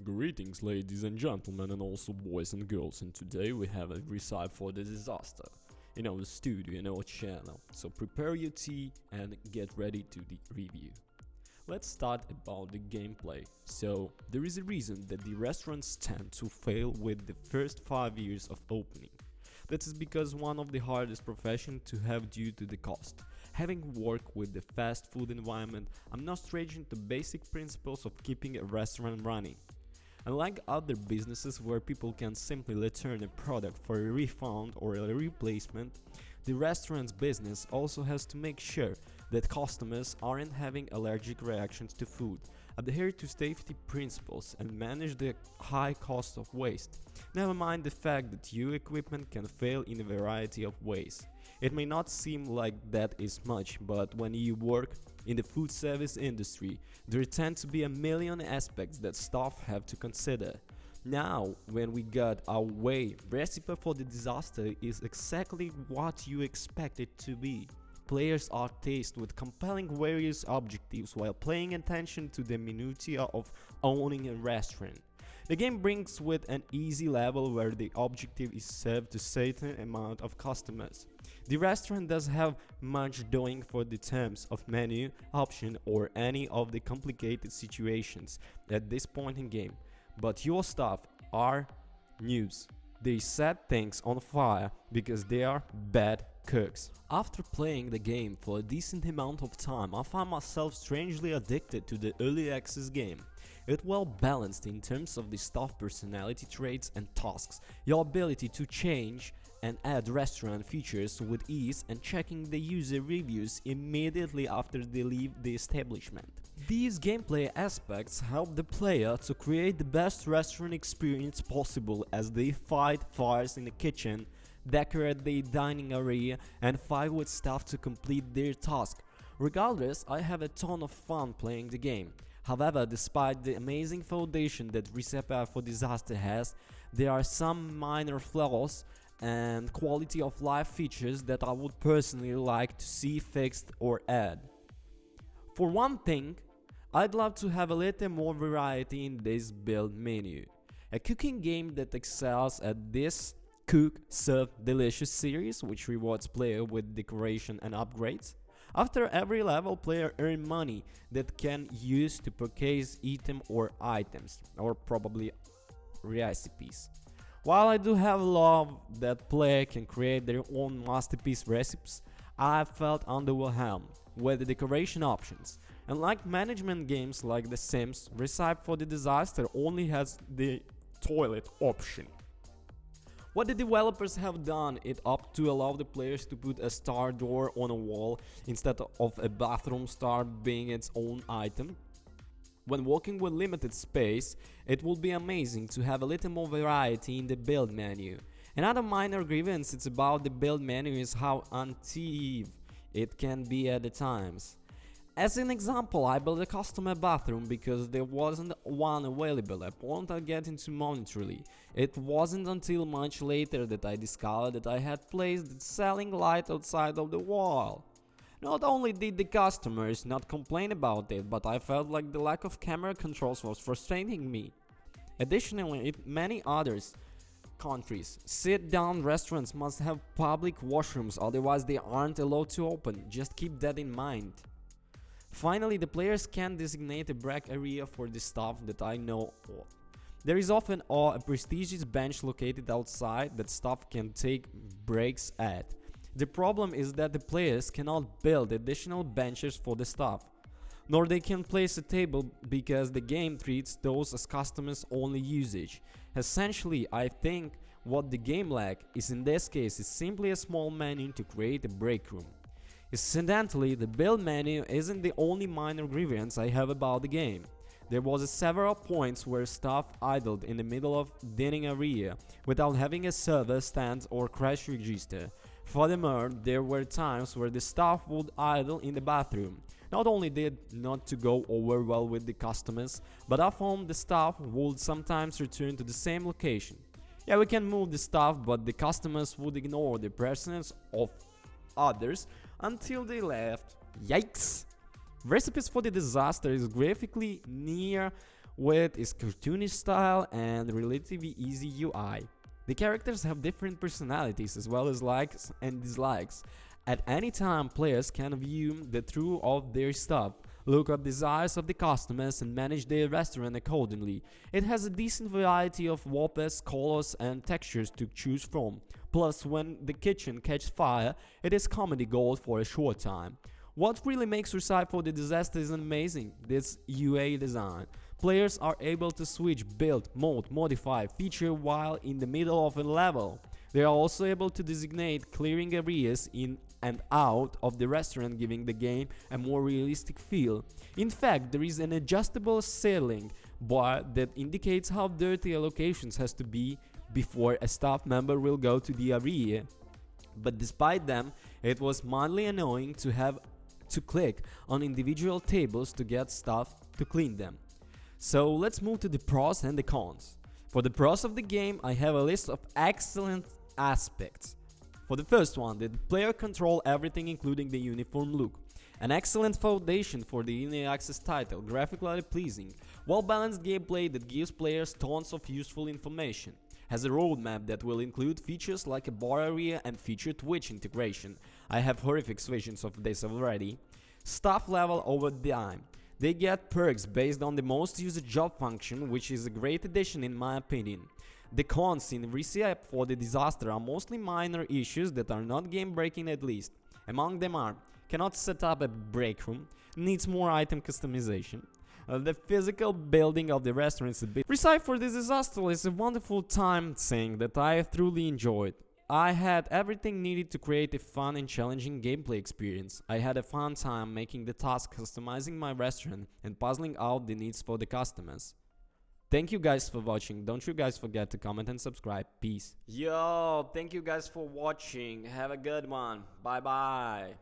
Greetings ladies and gentlemen and also boys and girls, and today we have a recipe for the disaster in our studio, in our channel. So prepare your tea and get ready to the review. Let's start about the gameplay. So there is a reason that the restaurants tend to fail with the first 5 years of opening. That is because one of the hardest professions to have due to the cost. Having worked with the fast food environment, I'm not strange to basic principles of keeping a restaurant running. Unlike other businesses where people can simply return a product for a refund or a replacement, the restaurant's business also has to make sure that customers aren't having allergic reactions to food, adhere to safety principles, and manage the high cost of waste. Never mind the fact that your equipment can fail in a variety of ways. It may not seem like that is much, but when you work in the food service industry, there tend to be a million aspects that staff have to consider. Now, when we got our way, recipe for the disaster is exactly what you expect it to be. Players are tasked with compelling various objectives while paying attention to the minutiae of owning a restaurant. The game brings with an easy level where the objective is served to a certain amount of customers. The restaurant does have much doing for the terms of menu, option, or any of the complicated situations at this point in game, but your staff are noobs. They set things on fire because they are bad cooks. After playing the game for a decent amount of time, I find myself strangely addicted to the early access game. It's well balanced in terms of the staff personality traits and tasks, your ability to change and add restaurant features with ease, and checking the user reviews immediately after they leave the establishment. These gameplay aspects help the player to create the best restaurant experience possible as they fight fires in the kitchen, decorate the dining area, and fight with staff to complete their task. Regardless, I have a ton of fun playing the game. However, despite the amazing foundation that Recipe for Disaster has, there are some minor flaws and quality of life features that I would personally like to see fixed or add. For one thing, I'd love to have a little more variety in this build menu. A cooking game that excels at this Cook, Serve, Delicious series, which rewards player with decoration and upgrades. After every level, player earn money that can use to purchase item or items, or probably recipes. While I do have love that player can create their own masterpiece recipes, I felt underwhelmed with the decoration options. Unlike management games like The Sims, Recipe for the Disaster only has the toilet option. What the developers have done it up to allow the players to put a star door on a wall instead of a bathroom star being its own item. When working with limited space, it would be amazing to have a little more variety in the build menu. Another minor grievance it's about the build menu is how unintuitive it can be at the times. As an example, I built a custom bathroom because there wasn't one available. I won't get into momentarily. It wasn't until much later that I discovered that I had placed the ceiling light outside of the wall. Not only did the customers not complain about it, but I felt like the lack of camera controls was frustrating me. Additionally, in many other countries, sit-down restaurants must have public washrooms, otherwise they aren't allowed to open. Just keep that in mind. Finally, the players can designate a break area for the staff that I know of. There is often a prestigious bench located outside that staff can take breaks at. The problem is that the players cannot build additional benches for the staff, nor they can place a table because the game treats those as customers only usage. Essentially, I think what the game lacks is in this case is simply a small menu to create a break room. Incidentally, the build menu isn't the only minor grievance I have about the game. There was several points where staff idled in the middle of dining area without having a server stand or cash register. Furthermore, there were times where the staff would idle in the bathroom. Not only did not to go over well with the customers, but I found the staff would sometimes return to the same location. Yeah, we can move the staff, but the customers would ignore the presence of others until they left. Yikes! Recipes for the Disaster is graphically near with its cartoonish style and relatively easy UI. The characters have different personalities as well as likes and dislikes. At any time, players can view the truth of their stuff, look up desires of the customers and manage their restaurant accordingly. It has a decent variety of wallpapers, colors and textures to choose from. Plus, when the kitchen catches fire, it is comedy gold for a short time. What really makes Recipe for the Disaster is amazing, this UA design. Players are able to switch, build, mode, modify, feature while in the middle of a level. They are also able to designate clearing areas in and out of the restaurant, giving the game a more realistic feel. In fact, there is an adjustable ceiling bar that indicates how dirty a location has to be before a staff member will go to the area. But despite them, it was mildly annoying to have to click on individual tables to get stuff to clean them. So let's move to the pros and the cons. For the pros of the game, I have a list of excellent aspects. For the first one, the player control everything including the uniform look. An excellent foundation for the early access title, graphically pleasing, well-balanced gameplay that gives players tons of useful information. Has a roadmap that will include features like a bar area and feature Twitch integration. I have horrific visions of this already. Staff level over time. They get perks based on the most used job function, which is a great addition in my opinion. The cons in Recipe for the Disaster are mostly minor issues that are not game breaking at least. Among them are, cannot set up a break room, needs more item customization. The physical building of the restaurant is a bit. Recipe for the Disaster is a wonderful time thing that I have truly enjoyed. I had everything needed to create a fun and challenging gameplay experience. I had a fun time making the task, customizing my restaurant and puzzling out the needs for the customers. Thank you guys for watching. Don't you guys forget to comment and subscribe. Peace. Yo, thank you guys for watching. Have a good one. Bye bye.